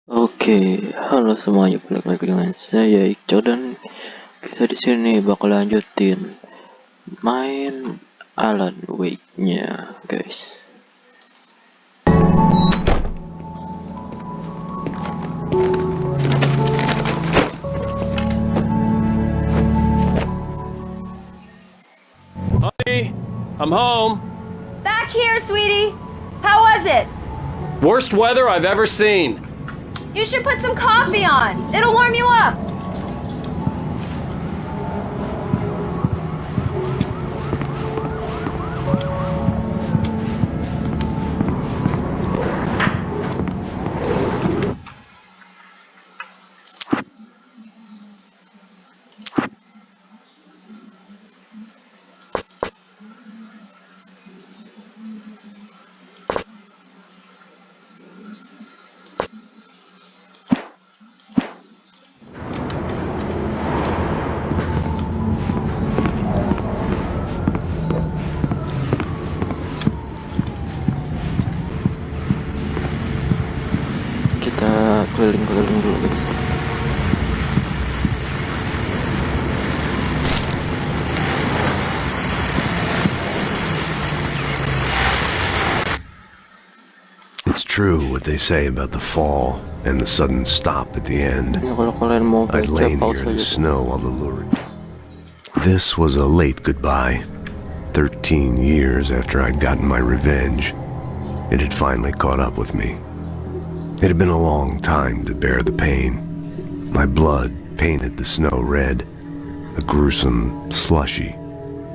Oke, halo semuanya, balik lagi dengan saya Iqbal dan kita di sini bakal lanjutin main Alan Wake-nya, guys. Honey, I'm home. Back here, sweetie. How was it? Worst weather I've ever seen. You should put some coffee on. It'll warm you up. Kita keliling-keliling dulu, guys. It's true what they say about the fall and the sudden stop at the end. Ini kalau kalian mau I'd baca lain pause here in the aja. snow while the lurid. This was a late goodbye. 13 years after I'd gotten my revenge, it had finally caught up with me. It had been a long time to bear the pain. My blood painted the snow red. A gruesome slushy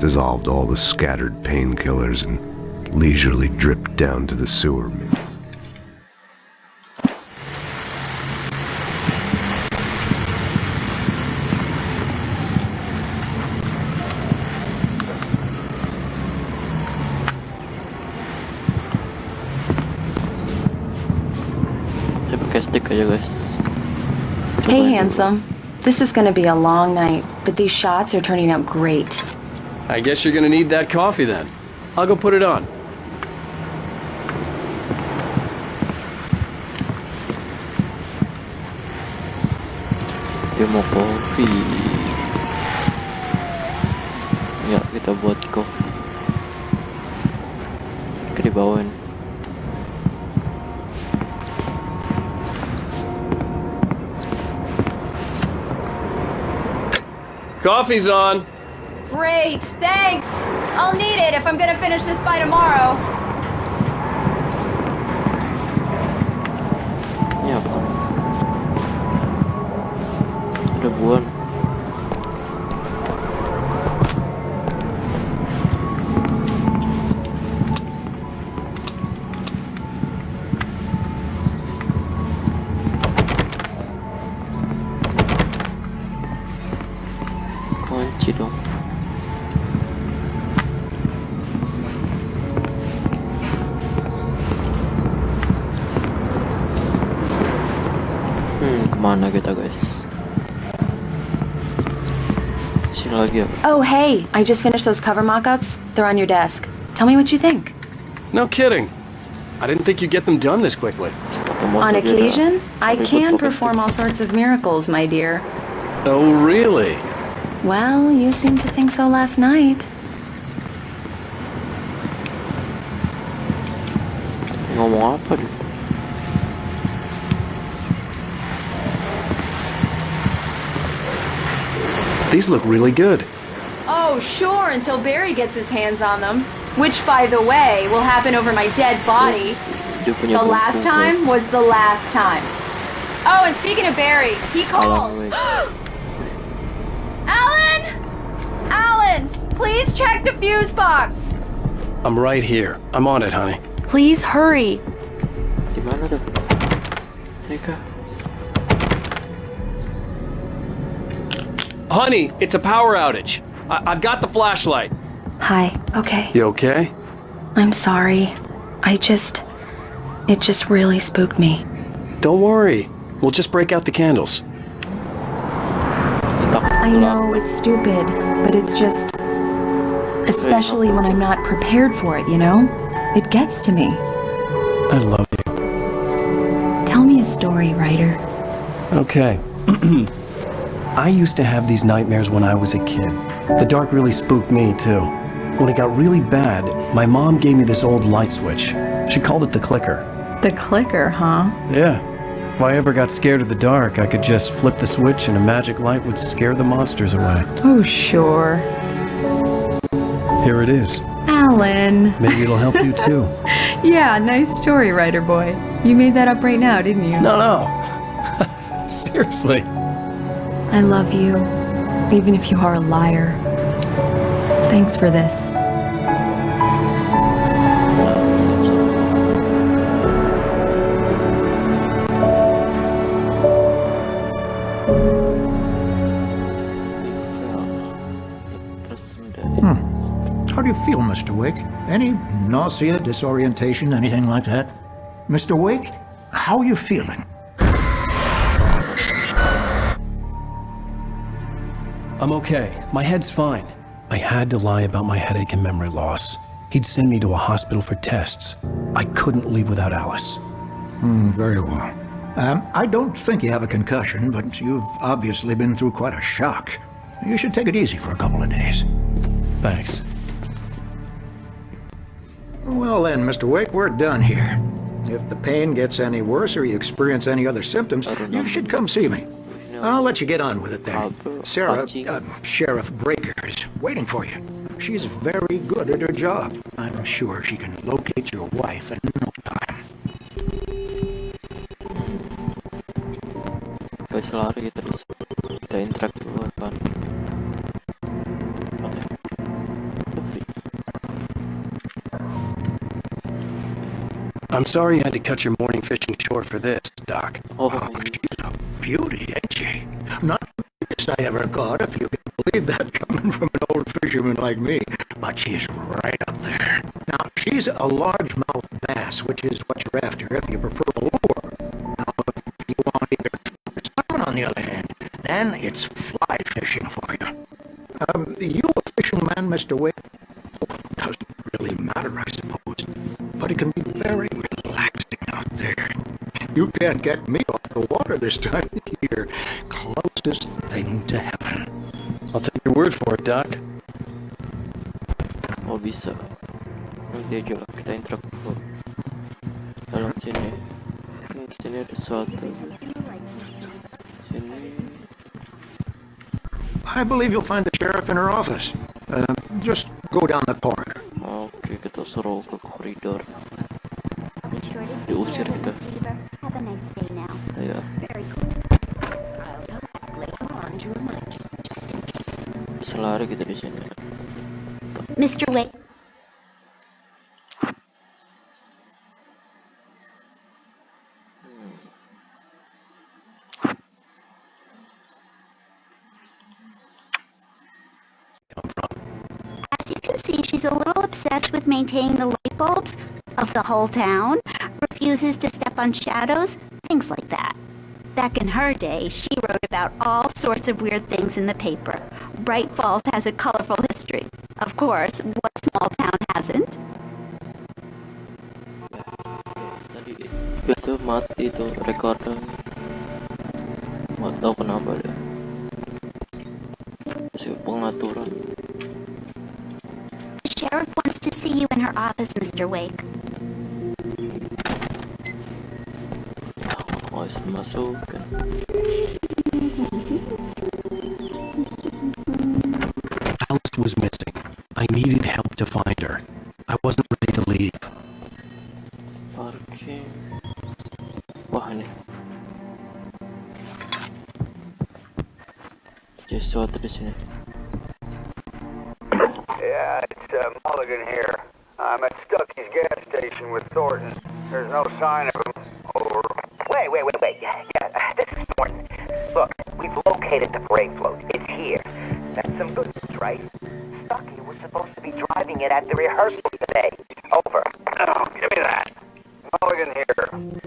dissolved all the scattered painkillers and leisurely dripped down to the sewer. Saya pakai stick aja, guys. Hey, Cobain dulu. handsome. This is gonna be a long night, but these shots are turning out great. I guess you're gonna need that coffee then. I'll go put it on. Dia mau kopi. Ya, kita buat kopi. Oke, dibawain. Coffee's on. Great, thanks. I'll need it if I'm gonna finish this by tomorrow. Ini apa? Ada buan. Kunci dong. Kemana kita, guys? Sini lagi ya. Oh, hey, I just finished those cover mock-ups. They're on your desk. Tell me what you think. No kidding. I didn't think you'd get them done this quickly. On occasion, I can perform all sorts of miracles, my dear. Oh, really? Well, you seemed to think so last night. Ngomong apa dia? These look really good. Oh, sure, until Barry gets his hands on them. Which, by the way, will happen over my dead body. Dia punya The last buku, time guys. was the last time. Oh, and speaking of Barry, he Alan called. Wake. Alan! Alan, please check the fuse box. I'm right here. I'm on it, honey. Please hurry. Di mana dah? Nika. Honey, it's a power outage. I've got the flashlight. Hi, okay. You okay? I'm sorry. It just really spooked me. Don't worry. We'll just break out the candles. I know it's stupid, but it's just... Especially when I'm not prepared for it, you know? It gets to me. I love you. Tell me a story writer. Okay. I used to have these nightmares when I was a kid. The dark really spooked me, too. When it got really bad, my mom gave me this old light switch. She called it the clicker. The clicker, huh? Yeah. If I ever got scared of the dark, I could just flip the switch and a magic light would scare the monsters away. Oh, sure. Here it is. Alan. Maybe it'll help you, too. Yeah, nice story, writer boy. You made that up right now, didn't you? No. Seriously. I love you, even if you are a liar. Thanks for this. How do you feel, Mr. Wake? Any nausea, disorientation, anything like that? Mr. Wake, how are you feeling? I'm okay. My head's fine. I had to lie about my headache and memory loss. He'd send me to a hospital for tests. I couldn't leave without Alice. Very well. I don't think you have a concussion, but you've obviously been through quite a shock. You should take it easy for a couple of days. Thanks. Well then, Mr. Wake, we're done here. If the pain gets any worse or you experience any other symptoms, you should come see me. I'll let you get on with it then. Sarah, Sheriff Breaker is waiting for you. She's very good at her job. I'm sure she can locate your wife in no time. Guys, lari kita bisa. Kita interact dulu kan. I'm sorry you had to cut your morning fishing short for this, Doc. Oh, she's a beauty, ain't she? Not the biggest I ever caught, if you can believe that coming from an old fisherman like me. But she's right up there. Now, she's a largemouth bass, which is what you're after if you prefer a lure. Now, if you want either salmon, on the other hand, then it's fly fishing for you. You a fishing man, Mr. Wake? Oh, doesn't really matter, I suppose. But it can be very relaxing out there. You can't get me off the water this time of year. Closest thing to heaven. I'll take your word for it, Doc. Oh bisa. Nanti aja lah kita interact dulu. Dalam sini. Sini ada sesuatu. Sini. I believe you'll find the sheriff in her office. Just go down the corridor. Oke, kita suruh ke koridor. Diusir kita. Have a nice day now. Ya. Very cool. I'll go back later on to remind you, just in case. Bisa lari kita di sini. Mr. Wake. As you can see, she's a little obsessed with maintaining the light bulbs of the whole town, refuses to step on shadows, things like that. Back in her day, she wrote about all sorts of weird things in the paper. Bright Falls has a colorful history. Of course, what small town hasn't? Tadi itu mati itu recorder. Nggak tahu kenapa deh. Masih pengaturan. The sheriff wants to see you in her office, Mr. Wake. Oh, masuk. Alice was missing. I needed help to find her. I wasn't ready to leave. Parking. Wah ini. Sesuatu di sini. Yeah, it's Mulligan here. I'm at Stucky's gas station with Thornton. There's no sign of him. Over. Wait. Yeah, this is Thornton. Look, we've located the brake float. It's here. That's some good news, right? Stucky was supposed to be driving it at the rehearsal today. Over. Oh, give me that. Mulligan here.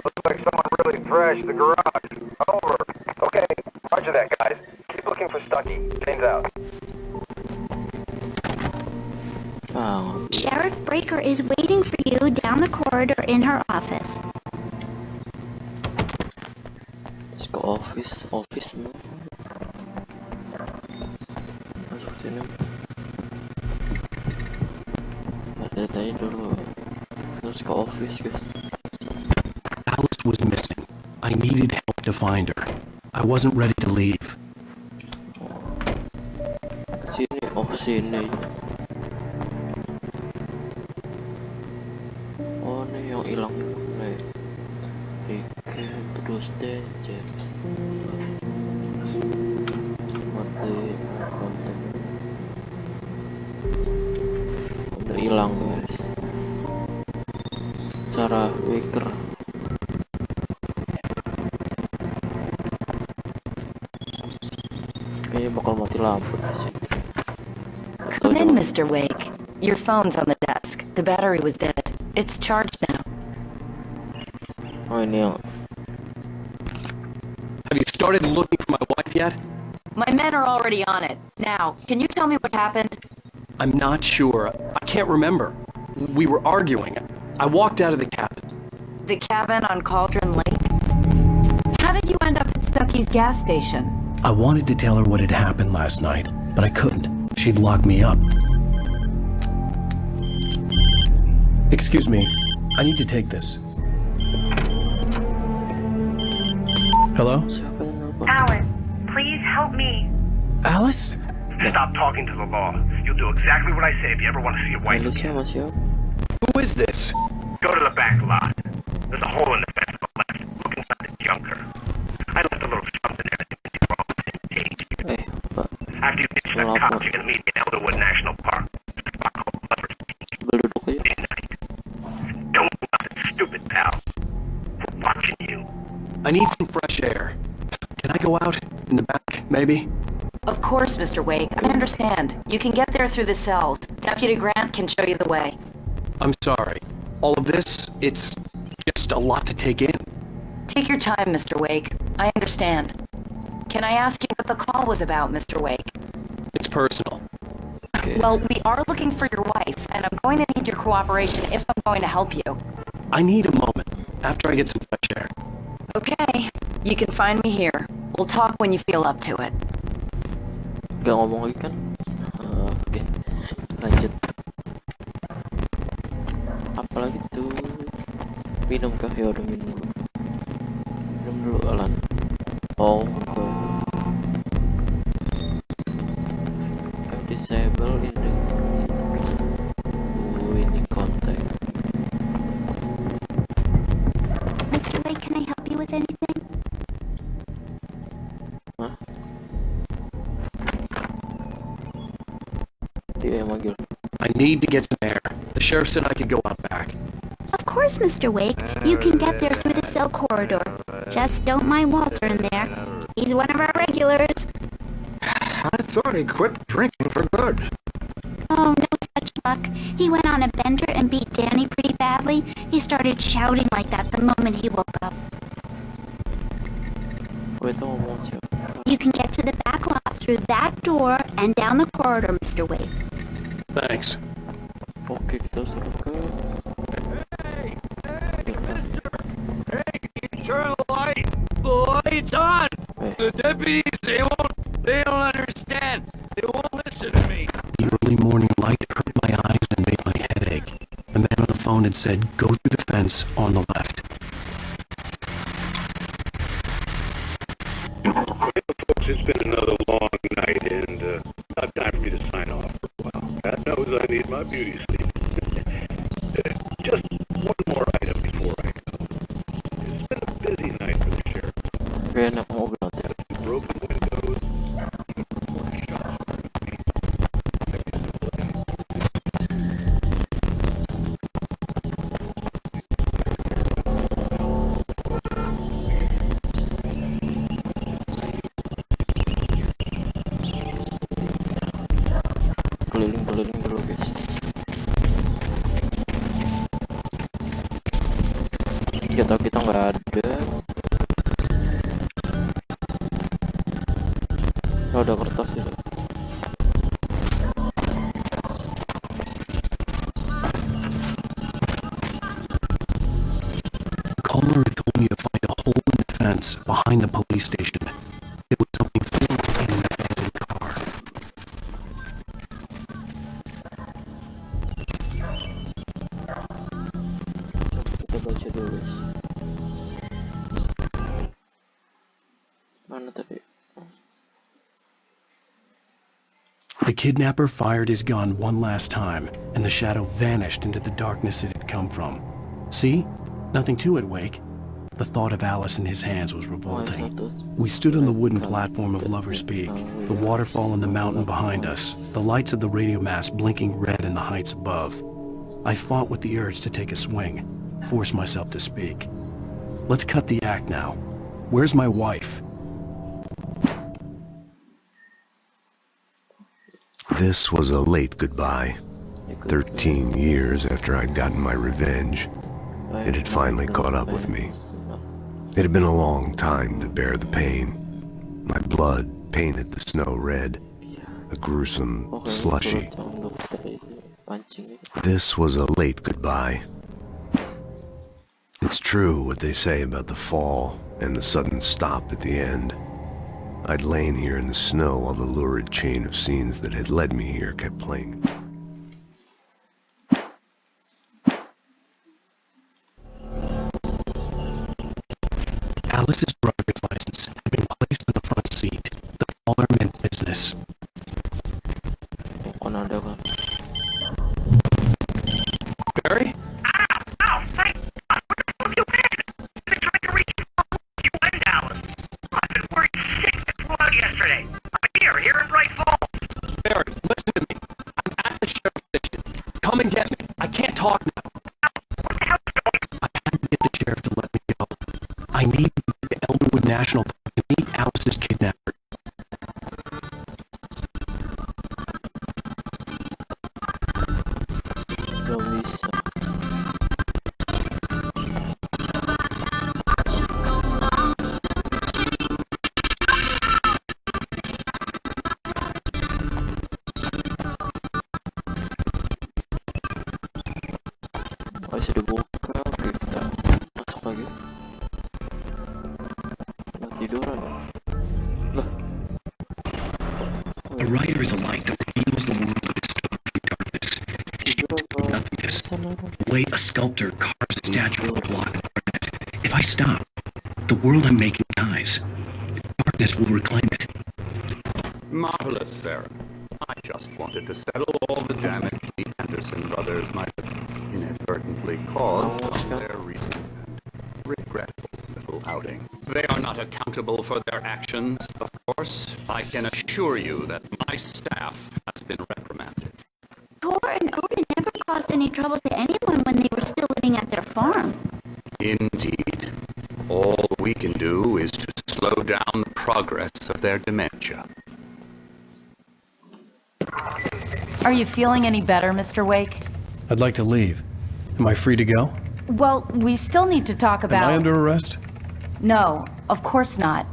Looks like someone really thrashed the garage. Over. Okay, roger that, guys. Keep looking for Stucky. James out. Sheriff Breaker is waiting for you down the corridor in her office. Terus ke office masuk sini. Lihat aja dulu. Terus ke office guys. Alice was missing. I needed help to find her. I wasn't ready to leave. Sini. Oh nih yang hilang nih. Terus danger. Mati konten. Udah hilang guys. Sarah Waker. Kayaknya bakal mati lampu di sini. Come in, Mr. Wake. Your phone's on the desk. The battery was dead. It's charged now. Oh ini yang. Have you started looking for my wife yet? My men are already on it. Now, can you tell me what happened? I'm not sure. I can't remember. We were arguing. I walked out of the cabin. The cabin on Cauldron Lake? How did you end up at Stucky's gas station? I wanted to tell her what had happened last night, but I couldn't. She'd lock me up. Excuse me. I need to take this. Hello? Alan, please help me. Alice? Stop talking to the law. You'll do exactly what I say if you ever want to see your wife again. Who is this? Go to the back lot. There's a hole in the fence on the left. Look inside the junker. I left a little something there that you wrong with After you finish that cop, you're gonna meet in Elderwood National Park. Midnight. Don't do nothing stupid, pal. We're watching you. I need some fresh air. Can I go out? In the back, maybe? Of course, Mr. Wake. I understand. You can get there through the cells. Deputy Grant can show you the way. I'm sorry. All of this, it's just a lot to take in. Take your time, Mr. Wake. I understand. Can I ask you what the call was about, Mr. Wake? It's personal. Well, we are looking for your wife, and I'm going to need your cooperation if I'm going to help you. I need a moment, after I get some fresh air. Okay. You can find me here. We'll talk when you feel up to it. Gak ngomong lagi kan? Oke. Lanjut. Apalagi tuh? Minum kah? Ya udah minum. Minum dulu Alan. Oh, I've disabled in the ini kontak. Mr. Wake, can I help you with anything? Hah? Dia yang manggil. I need to get some air. The sheriff said I could go out back. Of course, Mr. Wake. You can get there through the cell corridor. Just don't mind Walter in there. He's one of our regulars. I thought he quit drinking for good. Oh, no such luck. He went on a bender and beat Danny pretty badly. He started shouting like that the moment he woke up. You can get to the back lot through that door and down the corridor, Mr. Wake. Thanks. Oke, kita suruh ke... Turn the light! The light's on! The deputies, they don't understand. They won't listen to me. The early morning light hurt my eyes and made my head ache. The man on the phone had said, go through the fence on the left. Folks, it's been another long night, and not time for me to sign off for a while. God knows I need my beauty sleep. Just one more item before I go. It's been a busy night for the sheriff. Enak mobil nanti. Broken windows. Keliling dulu guys. Kita nggak ada. Oh, ada kertas ya. The caller told me to find a hole in the fence distance, behind the police station. It was something filled in an abandoned car. Kita baca dulu. Mana tapi? The kidnapper fired his gun one last time, and the shadow vanished into the darkness it had come from. See? Nothing to it, Wake. The thought of Alice in his hands was revolting. We stood on the wooden platform of Lover's Peak, the waterfall and the mountain behind us, the lights of the radio mast blinking red in the heights above. I fought with the urge to take a swing, force myself to speak. Let's cut the act now. Where's my wife? This was a late goodbye. 13 years after I'd gotten my revenge, it had finally caught up with me. It had been a long time to bear the pain. My blood painted the snow red, a gruesome slushy. This was a late goodbye. It's true what they say about the fall and the sudden stop at the end. I'd lain here in the snow while the lurid chain of scenes that had led me here kept playing. Alice's driver's license had been placed on the front seat. The caller meant business. Barry? Ow! Thank God! Where the hell have you been? I've been trying to reach you and Alice. I've been worried sick and flew out yesterday. I'm here in Bright Falls. Barry, listen to me. I'm at the sheriff's station. Come and get me. I can't talk now. What the hell is going on? I had to get the sheriff to let me go. I need to go to Elderwood National Park to meet Alice's kidnapper. Bisa dibuka, oke, kita masuk lagi. Lah, tiduran ya? Lah. A writer is a light that reveals the world of his story from darkness. Nothingness. The way a sculptor carves a statue of a block of granite. If I stop, the world I'm making dies. Darkness will reclaim it. Marvelous, Sarah. I just wanted to settle all the damage the Anderson brothers might have inadvertently caused on their recent and regretful little outing. They are not accountable for their actions, of course. I can assure you that my staff has been reprimanded. Tor and Odin never caused any trouble to anyone when they were still living at their farm. Indeed. All we can do is to slow down the progress of their dementia. Are you feeling any better, Mr. Wake? I'd like to leave. Am I free to go? Well, we still need to talk about... Am I under arrest? No, of course not.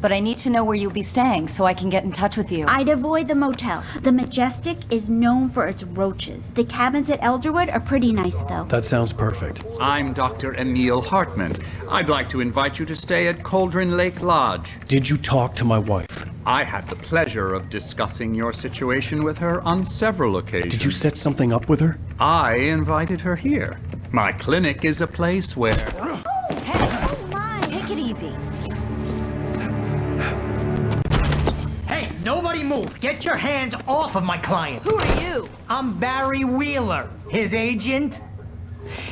But I need to know where you'll be staying so I can get in touch with you. I'd avoid the motel. The Majestic is known for its roaches. The cabins at Elderwood are pretty nice, though. That sounds perfect. I'm Dr. Emil Hartman. I'd like to invite you to stay at Cauldron Lake Lodge. Did you talk to my wife? I had the pleasure of discussing your situation with her on several occasions. Did you set something up with her? I invited her here. My clinic is a place where... Oh, hey! Oh my! Take it easy. Hey, nobody move! Get your hands off of my client! Who are you? I'm Barry Wheeler, his agent.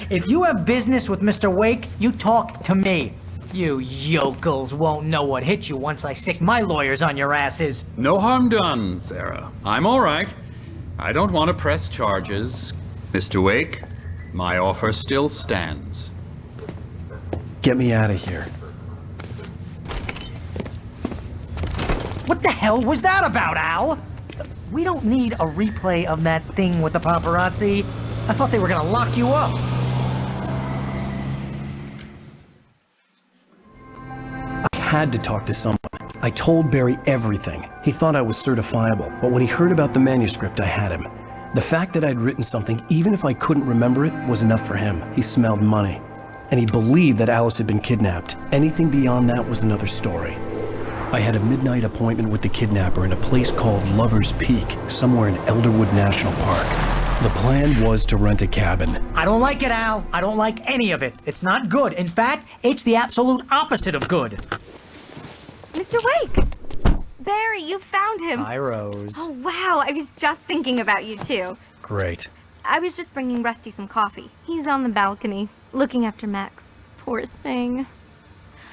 If you have business with Mr. Wake, you talk to me. You yokels won't know what hit you once I sick my lawyers on your asses. No harm done, Sarah. I'm all right. I don't want to press charges. Mr. Wake, my offer still stands. Get me out of here. What the hell was that about, Al? We don't need a replay of that thing with the paparazzi. I thought they were gonna lock you up. I had to talk to someone. I told Barry everything. He thought I was certifiable, but when he heard about the manuscript, I had him. The fact that I'd written something, even if I couldn't remember it, was enough for him. He smelled money. and he believed that Alice had been kidnapped. Anything beyond that was another story. I had a midnight appointment with the kidnapper in a place called Lover's Peak, somewhere in Elderwood National Park. The plan was to rent a cabin. I don't like it, Al. I don't like any of it. It's not good. In fact, it's the absolute opposite of good. Mr. Wake! Barry, you found him. Hi, Rose. Oh, wow. I was just thinking about you, too. Great. I was just bringing Rusty some coffee. He's on the balcony, looking after Max. Poor thing.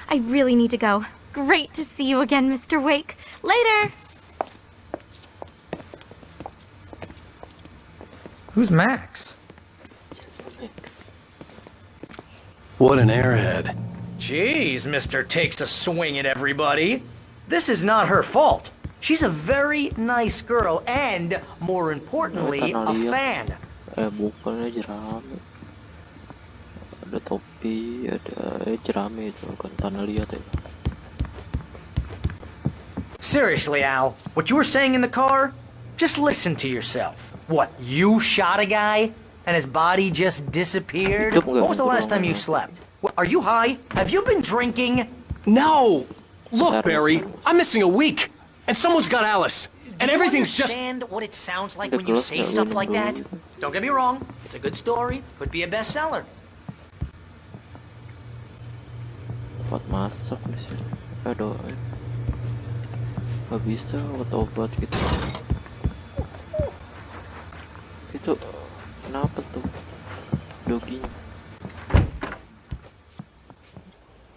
I really need to go. Great to see you again, Mr. Wake. Later! Who's Max? What an airhead. Jeez, Mr. Takes a swing at everybody. This is not her fault. She's a very nice girl and, more importantly, a fan. Bukannya jerami. Ada topi, ada jerami itu kan tanah liat ya. Seriously, Al, what you were saying in the car? Just listen to yourself. What, you shot a guy and his body just disappeared? When was the last time you slept? What, are you high? Have you been drinking? No! Look, Barry, I'm missing a week, and someone's got Alice, and everything's just... Do you understand what it sounds like when you say stuff like that? Don't get me wrong, it's a good story, could be a bestseller. Tempat masak di sini. Aduh. Gak bisa obat gitu. Itu kenapa tuh doginya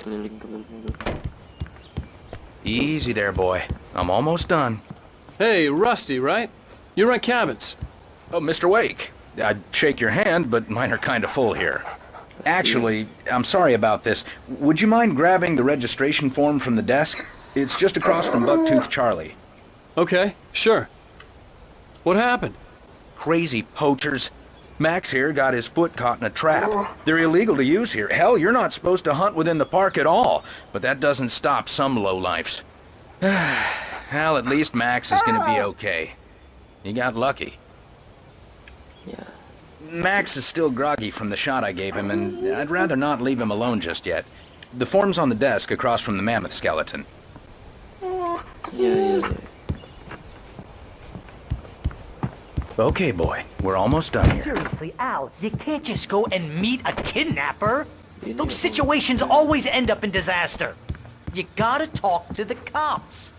keliling-keliling dulu. Easy there, boy. I'm almost done. Hey, Rusty, right? You rent cabins. Oh, Mr. Wake. I'd shake your hand, but mine are kind of full here. Actually, I'm sorry about this. Would you mind grabbing the registration form from the desk? It's just across from Bucktooth Charlie. Okay, sure. What happened? Crazy poachers. Max here got his foot caught in a trap. They're illegal to use here. Hell, you're not supposed to hunt within the park at all. But that doesn't stop some lowlifes. Well, at least Max is gonna be okay. He got lucky. Yeah. Max is still groggy from the shot I gave him, and I'd rather not leave him alone just yet. The form's on the desk across from the mammoth skeleton. Yeah. Okay, boy. We're almost done here. Seriously, Al, you can't just go and meet a kidnapper. Those situations always end up in disaster. You gotta talk to the cops.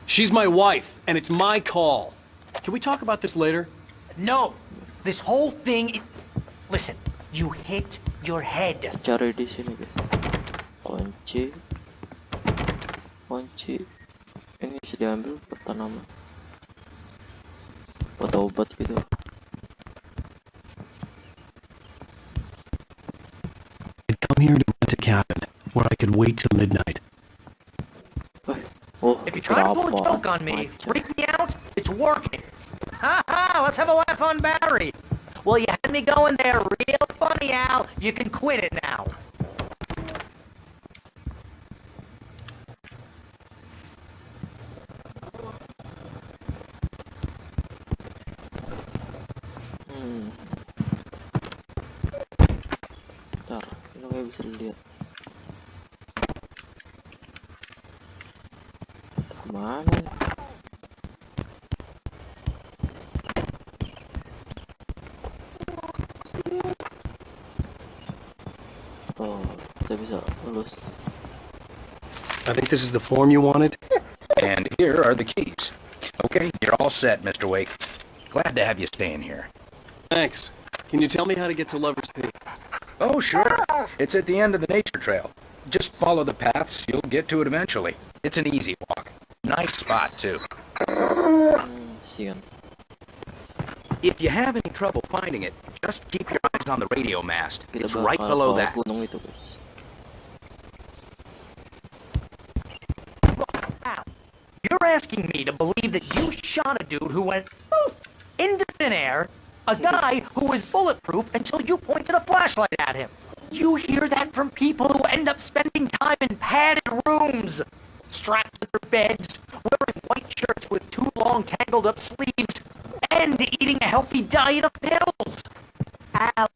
She's my wife, and it's my call. Can we talk about this later? No. This whole thing... Listen, you hit your head. Cari di sini, guys. Kunci. Ini bisa diambil buat tanaman. Buat obat gitu. I'd come here to rent a cabin where I could wait till midnight. If you try to pull a joke on me, freak me out, it's working. Ha ha, let's have a laugh on Barry. Well, you had me going there real funny, Al. You can quit it now. Bentar, ini nggak bisa dilihat. Kemana ya? Oh, kita bisa lulus. I think this is the form you wanted. And here are the keys. Okay, you're all set, Mr. Wake. Glad to have you staying here. Thanks. Can you tell me how to get to Lover's Peak? Oh, sure. It's at the end of the nature trail. Just follow the paths, you'll get to it eventually. It's an easy walk. Nice spot, too. If you have any trouble finding it, just keep your eyes on the radio mast. It's right below that. You're asking me to believe that you shot a dude who went poof into thin air, a guy who was bulletproof until you pointed a flashlight at him. You hear that from people who end up spending time in padded rooms, strapped to their beds, wearing white shirts with too long tangled up sleeves, and eating a healthy diet of pills. Al,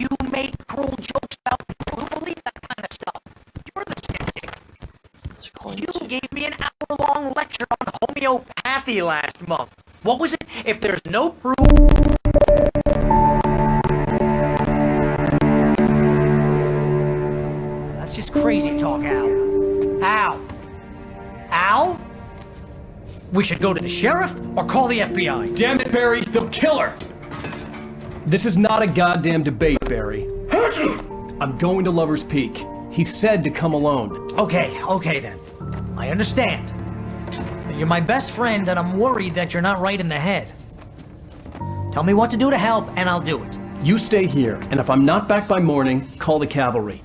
you make cruel jokes about people who Kathy last month. What was it? If there's no proof... That's just crazy talk, Al. Al? Al? We should go to the sheriff or call the FBI. Damn it, Barry, they'll kill her! This is not a goddamn debate, Barry. I'm going to Lover's Peak. He said to come alone. Okay then. I understand. You're my best friend, and I'm worried that you're not right in the head. Tell me what to do to help, and I'll do it. You stay here, and if I'm not back by morning, call the cavalry.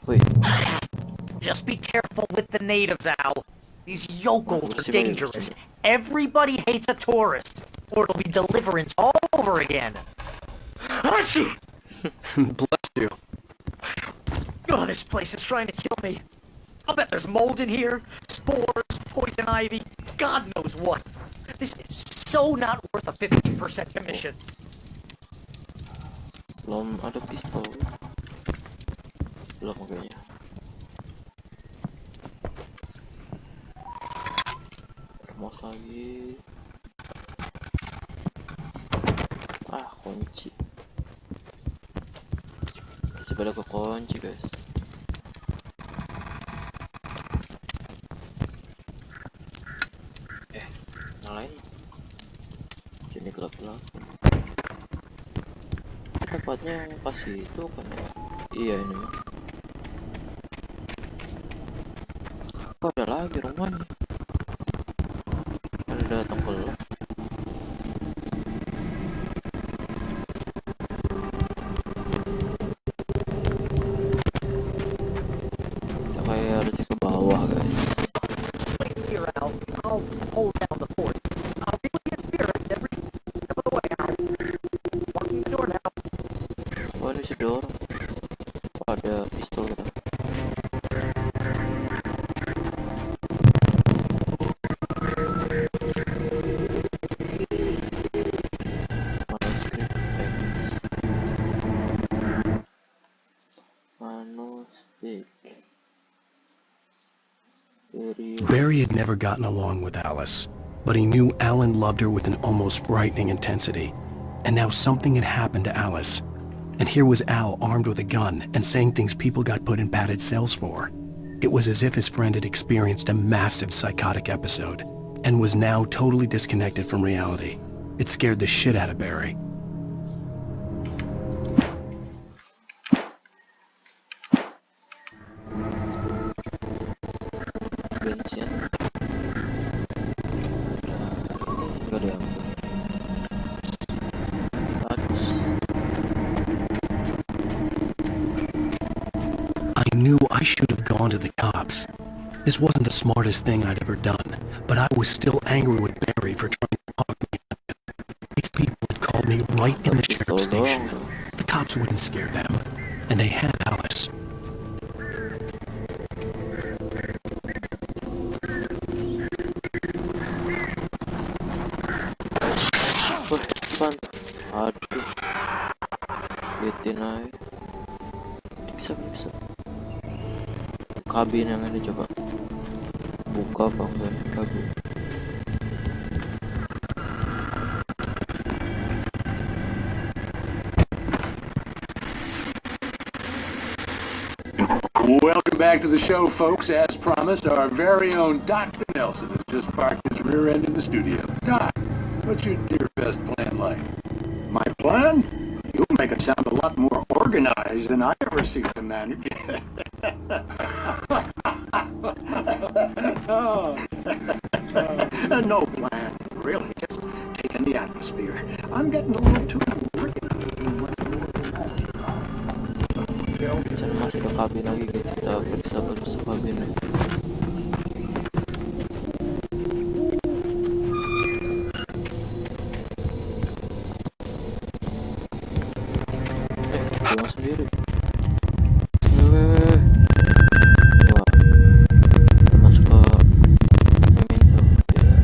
Wait. Just be careful with the natives, Al. These yokels are dangerous. Everybody hates a tourist, or it'll be deliverance all over again. Bless you. Oh, this place is trying to kill me. I'll bet there's mold in here, spores, poison ivy, God knows what. This is so not worth a 15% commission. Belum ada pistol. Belum kayaknya. Termos lagi. Kunci. Masih pada kekunci, guys. Nyalain. Jadi gelap-gelap. Tempatnya pas itu kan ya. Iya ini mah. Kok ada lagi rumahnya? Ada datang gelap. Kita kayak harus ke bawah, guys. Here, Al. I'll hold down the fort. I'll be with your spirit every step of the way, Al. Walking the door now. Oh, ini si door. Oh, ada pistol kita. Barry had never gotten along with Alice, but he knew Alan loved her with an almost frightening intensity. And now something had happened to Alice. And here was Al armed with a gun and saying things people got put in padded cells for. It was as if his friend had experienced a massive psychotic episode and was now totally disconnected from reality. It scared the shit out of Barry. I knew I should have gone to the cops. This wasn't the smartest thing I'd ever done, but I was still angry with Barry for trying to talk me out of it. These people had called me right in the sheriff's station. The cops wouldn't scare them, and they had Alice. Aduh, bitin aja. Bisa. Kabin yang ini coba buka apa enggak nih kabin. Welcome back to the show, folks. As promised, our very own Dr. Nelson has just parked his rear end in the studio. Doc, what's your dear best plan like? My plan? You'll make it sound a lot more organized than I ever seem to manage. No plan, really. Just taking the atmosphere. I'm getting a little too organized. Saya masih ke kabin lagi, kita periksa kabinnya. Cuma sendiri. Wah, kita masuk ke memento. Ya.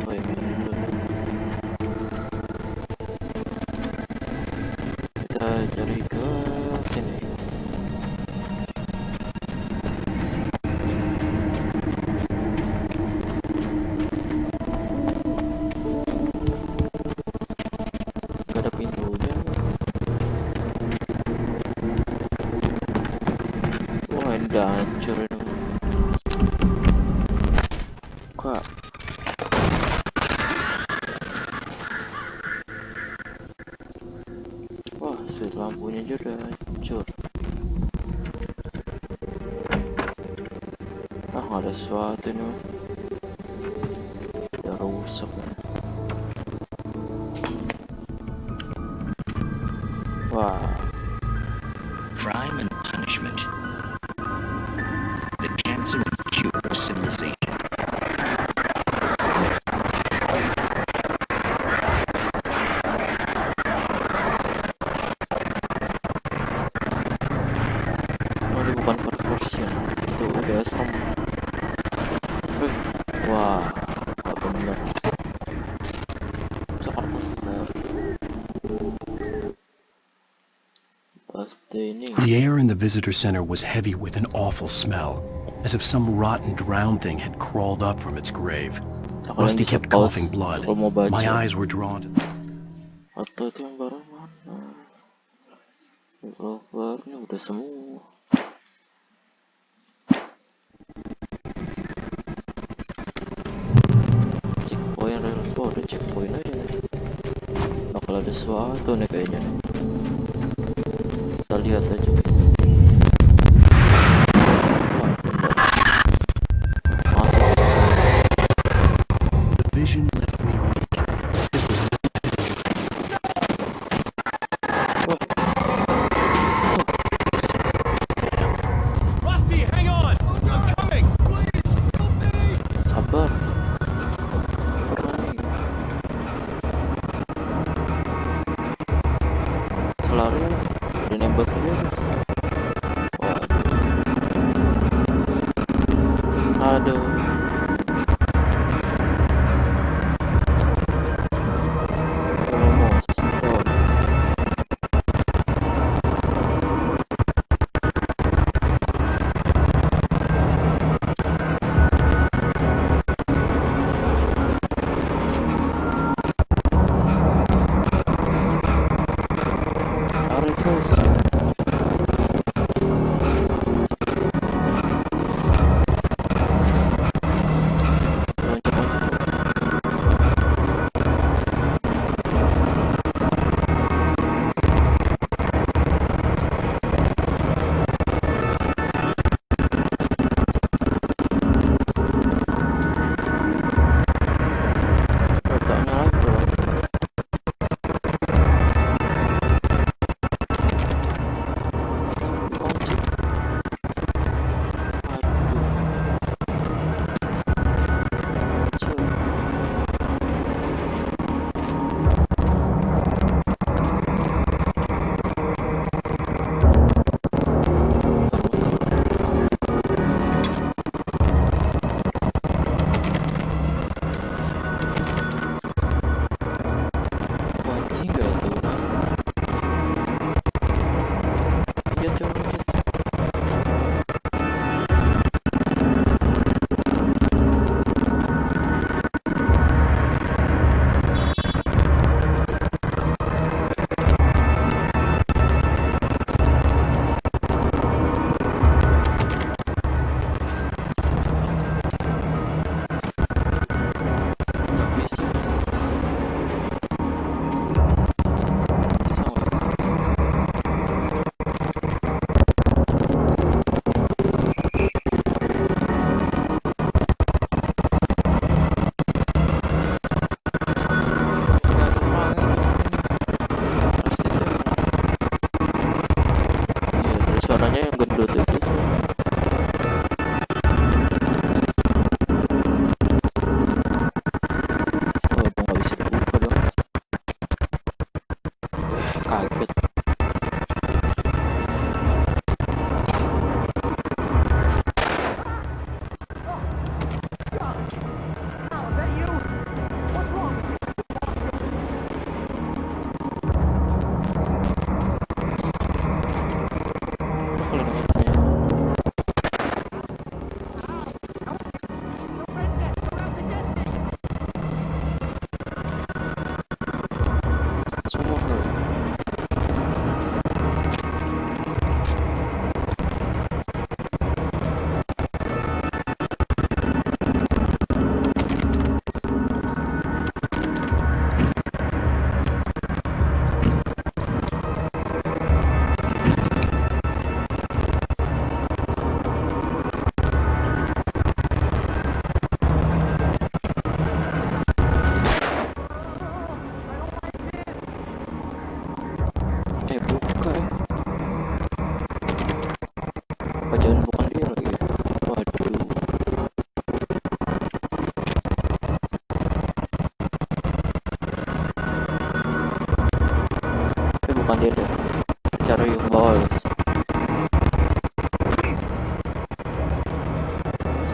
Oh ya, memento. Kita cari ke aja udah hancur. Nggak ada sesuatu nih, udah rusak ya. Wah, crime and punishment, the cancer and cure of civilization. ini bukan perversion, itu udah sama. Wah, gak bener. The air in the visitor center was heavy with an awful smell, as if some rotten drowned thing had crawled up from its grave. Rusty kept coughing blood. My eyes were drawn to... Atau itu yang baru mana? Rovernya udah semua. Checkpoint rails, wah udah checkpoint aja nih. Bakal ada sesuatu nih kayaknya nih. Kita lihat aja guys. The vision left me weak. This was Rusty, hang on! I'm coming! Please, help me! Sabar. Selalu udah nembak aja guys. bukan dia deh, cari yang bawah guys.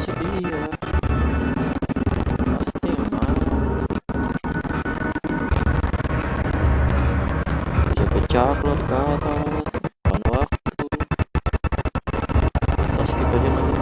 Si dia pasti emang dia pecah keluar ke atas, bukan waktu. Kita skip aja nanti.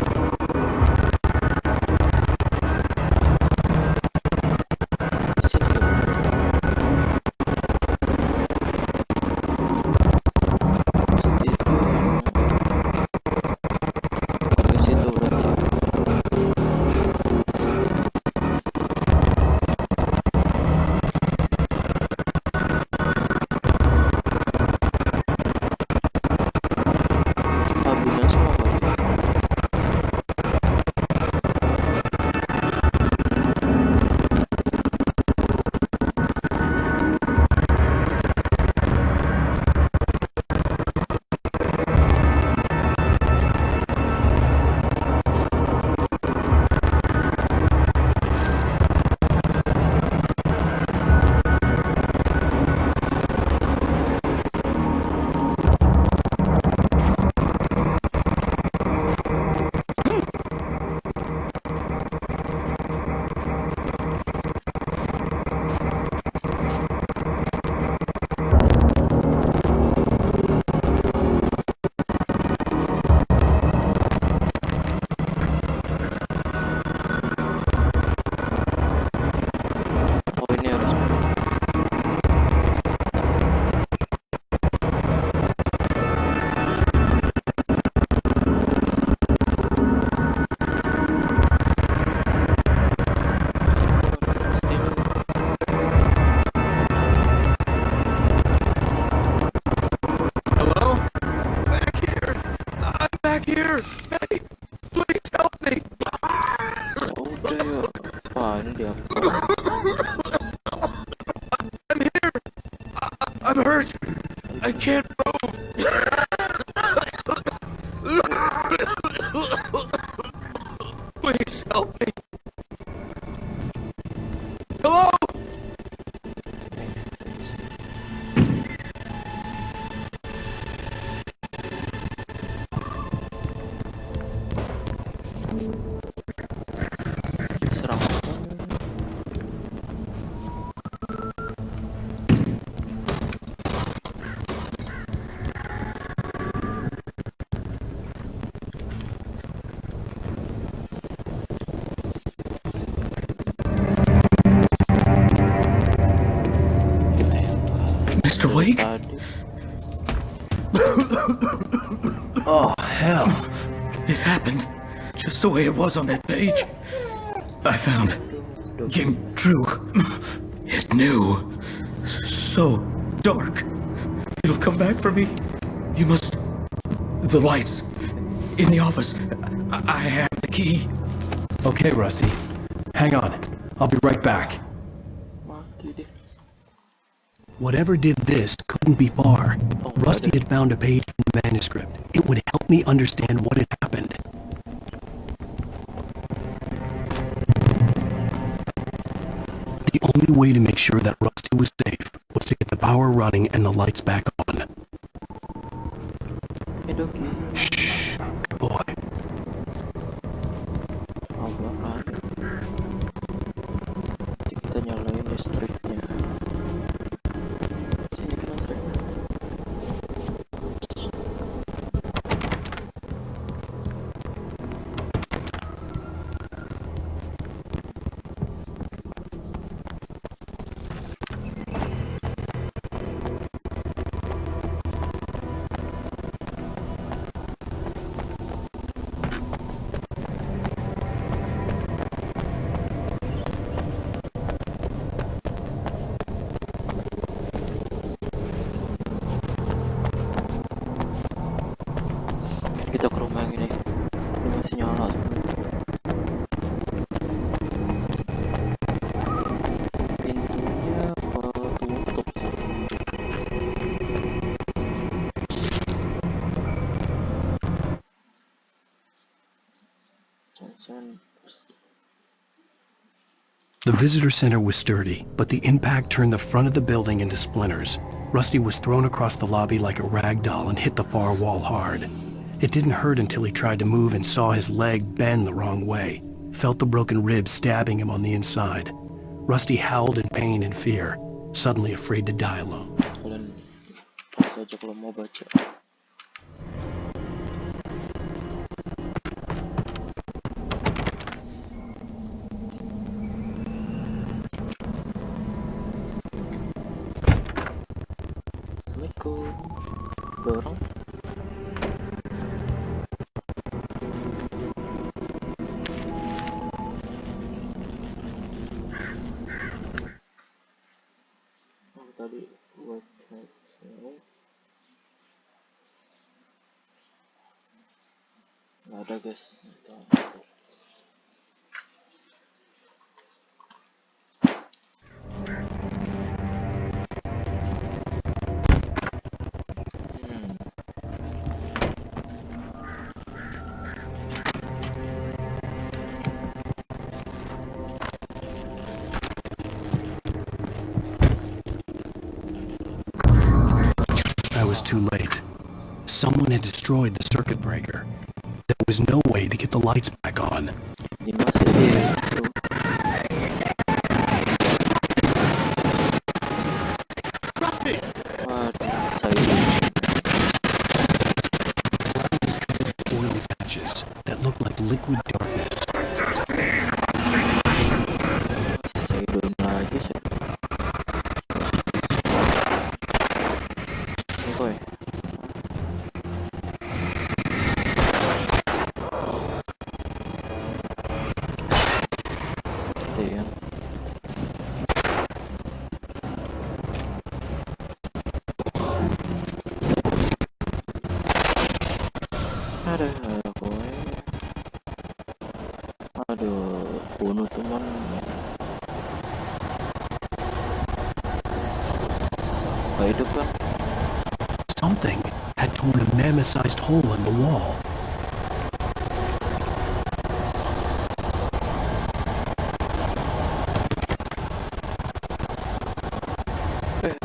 I'm hurt. I can't move. Please help me. Hello? Mr. Wake? Oh, hell. It happened just the way it was on that page. I found. Came true. It knew. So dark. It'll come back for me. You must... The lights. In the office. I have the key. Okay, Rusty. Hang on. I'll be right back. Whatever did this couldn't be far. Rusty had found a page from the manuscript. It would help me understand what had happened. The only way to make sure that Rusty was safe was to get the power running and the lights back on. Shh, good boy. Kita nyalain listriknya. Sini kena listrik. Kita ke rumah yang ini masih nyala pintunya tutup. The visitor center was sturdy, but the impact turned the front of the building into splinters. Rusty was thrown across the lobby like a rag doll and hit the far wall hard. It didn't hurt until he tried to move and saw his leg bend the wrong way, felt the broken ribs stabbing him on the inside. Rusty howled in pain and fear, suddenly afraid to die alone. Kalian pause aja kalau mau baca. Assalamualaikum. Ada orang? Tadi buat nggak ada guys. I was too late. Someone had destroyed the circuit breaker. There was no way to get the lights back on. Oily patches that looked like liquid darkness. Aduh, bunuh teman. Gak hidup kan? Something had torn a mammoth-sized hole in the wall.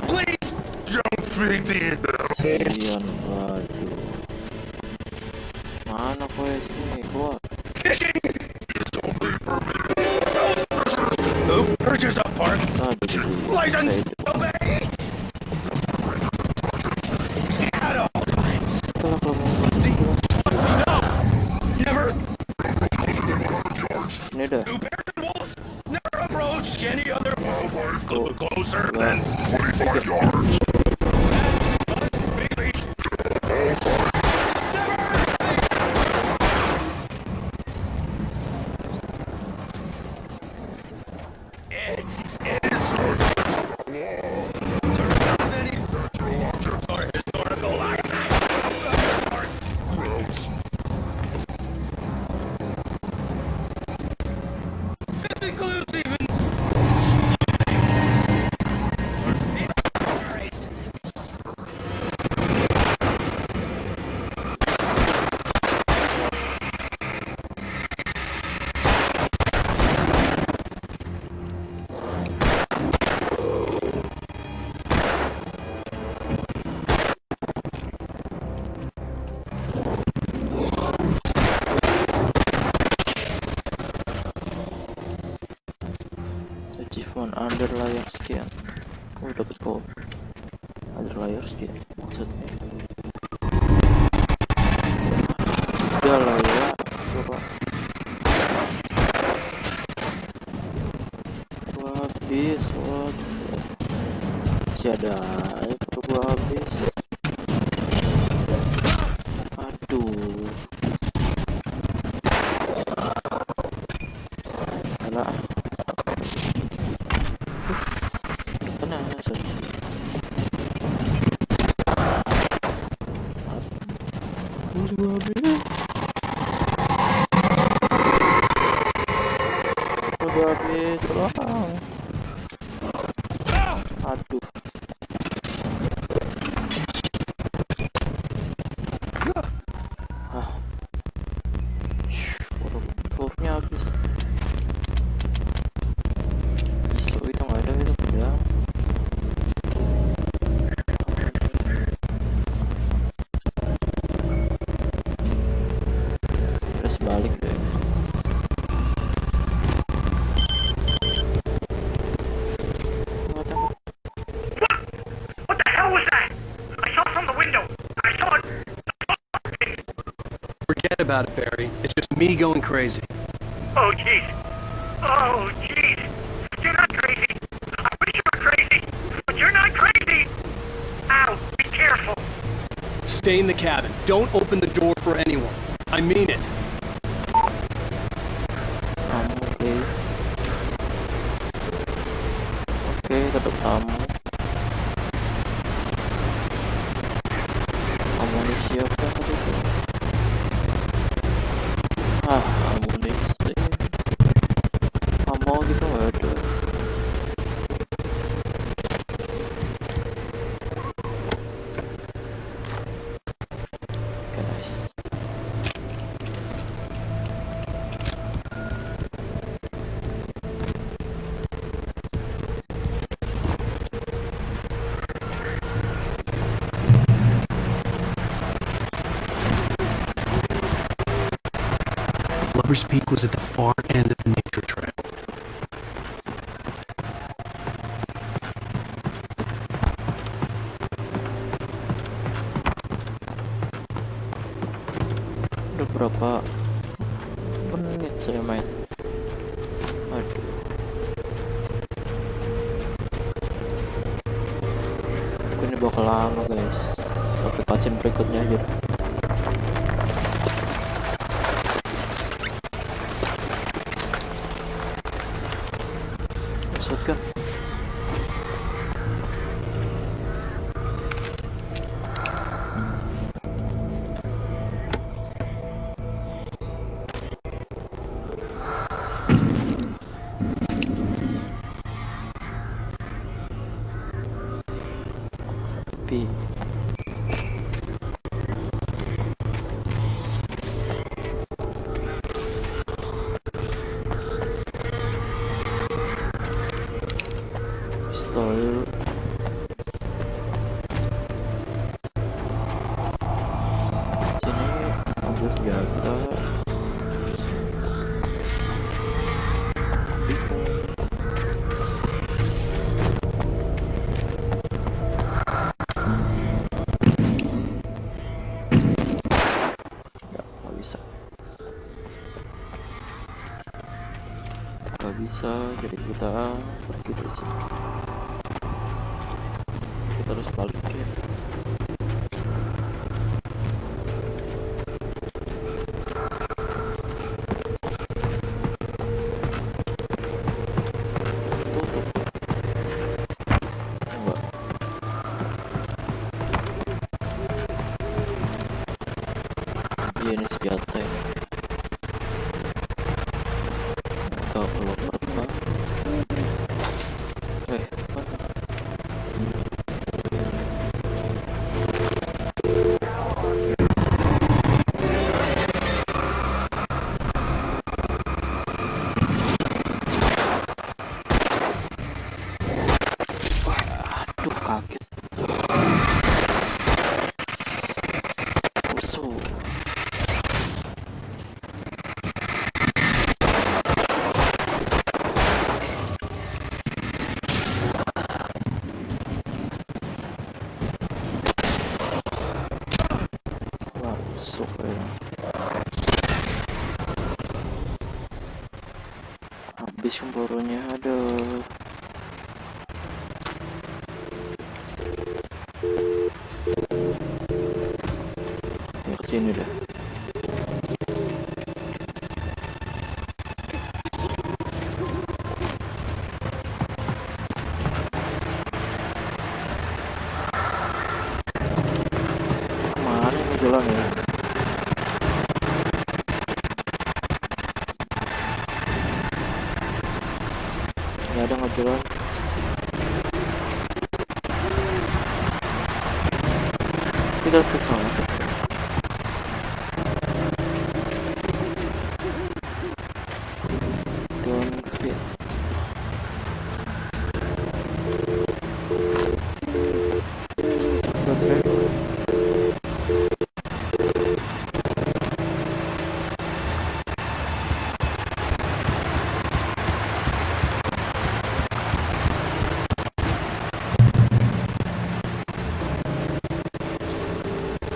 Please don't feed the animals. Waduh. Mana kowe sini, keluar. Fishing is only who purchase a park license. Obey. At all times. No. Never. Ini dah. New bears and wolves never approach any other wildlife closer than 45 yards. Achievement under layer scan. Oh, dapat kok. Under layer scan maksudnya. Udah lah ya, coba. Gua habis, waduh. Masih ada aja perlu gua habis. Aduh. Alah. Tenang saja. Gua habis. Gua habis, tolong. Aduh. Pelurnya habis. Pisau itu nggak ada, itu udah. about it, Barry. It's just me going crazy. Oh, jeez. Oh, jeez. You're not crazy. I wish you were crazy, but you're not crazy. Ow, be careful. Stay in the cabin. Don't open the door for anyone. I mean it. Oke, tetap tamu. Amunisi apa tadi tuh? Amunisi. Ammo gitu nggak ada. Oke, nice. Lover's Peak was at the far end of the nature trail. Udah berapa menit saya main? Aduh. Ini bakal lama guys. Sampai cutscene berikutnya aja. Shotgun. P. Pistol. Sini ambil senjata. Gak bisa, jadi kita pergi dari sini. Kita harus balikin. Tutup. Enggak. Iya, ini senjata ya. Gak perlu apa. Aduh, kaget. Musuh. Masuk ya. Habis pelurunya, aduh. Ya kesini dah. Kemana ini jalan ya? Nggak ada ngejalan. Kita ke sana. Don't fit.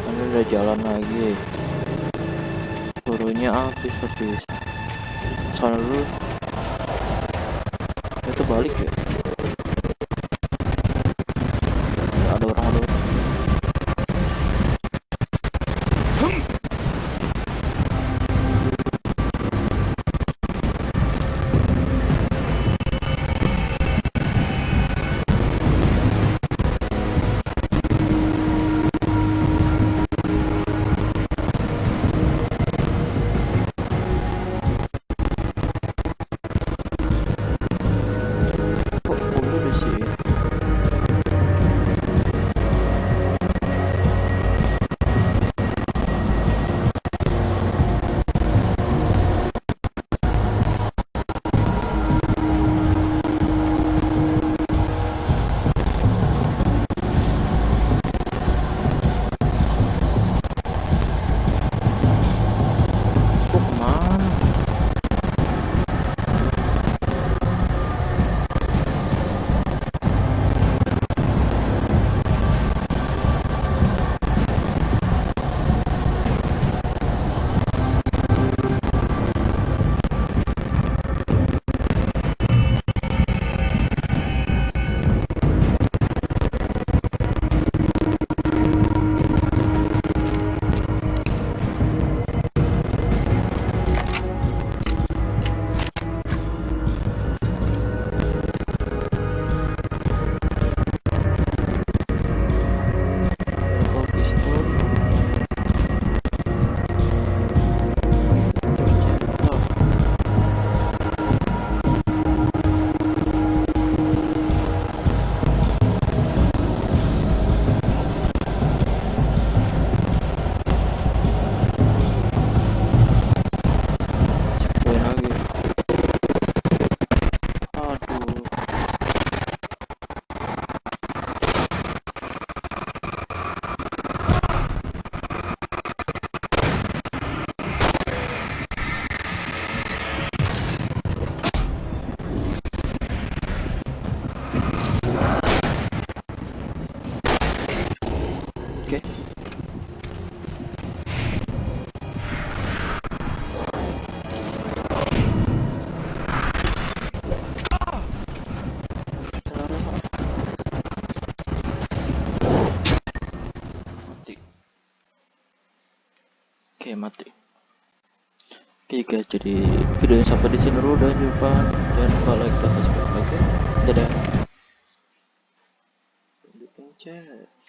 Ini udah jalan lagi. waktunya habis tapi soalnya lulus itu balik ya. Ada orang. Oke, mati. Oke guys, jadi videonya sampai di sini dulu dan jangan lupa like dan subscribe. Oke, dadah. Pencet.